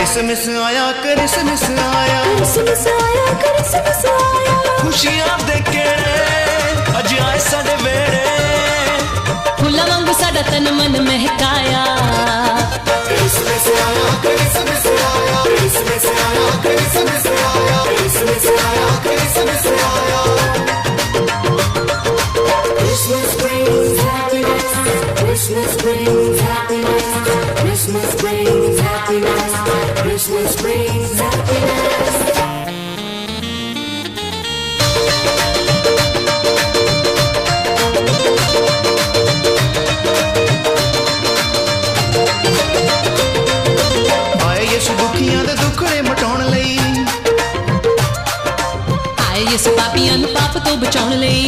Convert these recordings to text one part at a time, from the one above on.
Christmas आया Christmas आया Christmas आया क्रिसमस आया खुशियां दे केड़े अज आए साडे वेड़े फुल्लां वांगू साडा तन मन महकाया क्रिसमस आया क्रिसमस आया क्रिसमस आया क्रिसमस आया क्रिसमस आया क्रिसमस आया Christmas brings happiness Christmas brings happiness Christmas brings happiness Christmas brings happiness आए यीशु दुखियां दे दुखड़े मटाउण लई आए यीशु पापियां नूं पाप तो बचाउण लई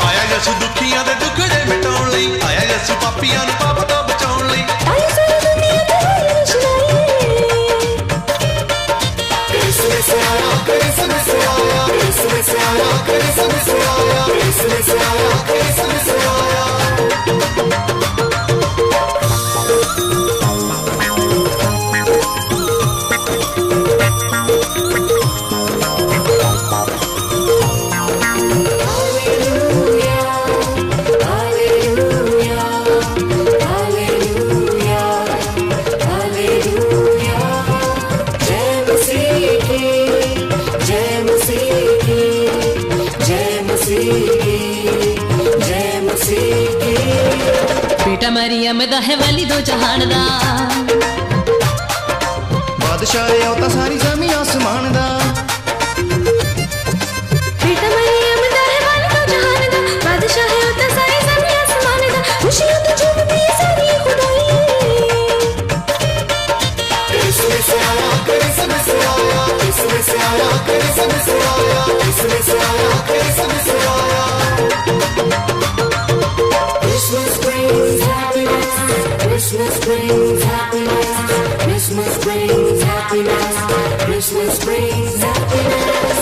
आया यसु दुखियां दे दुखड़े मिटाउण लई आया यसु पापियां नूं पाप तो बचाउण लई आए सारी दुनिया ते हरी रचनाई Christmas आया Christmas आया Christmas आया Christmas आया Christmas आया Christmas आया बेटा मरियम दा है वाली दो जहान दा बादशाह आओ तां सारी ज़मीं आसमान दा बेटा मरियम दा है वाली दो जहान दा बादशाह है उता सारी ज़मीं आसमान दा खुशियां तो झूमती है सारी खुदाई Christmas आया Christmas आया Christmas आया Christmas आया Christmas आया Christmas आया Christmas brings happiness Christmas brings happiness Christmas brings happiness Christmas brings happiness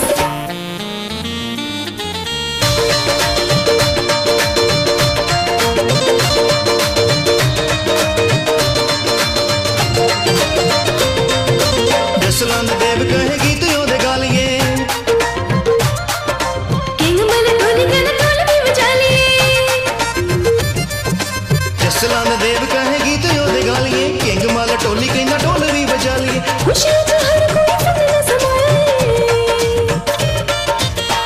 जसलंद देव कहे गीत ओदे गालिए किंग मन ढोली कन ढोल भी बजा लिए जसलंद देव कहे गीत ओदे गालिए किंग माल टोली कहंदा ढोल भी बजा लिए खुशियां तो हर कोई फुल समाए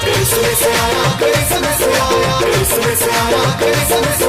Christmas आया Christmas आया Christmas आया Christmas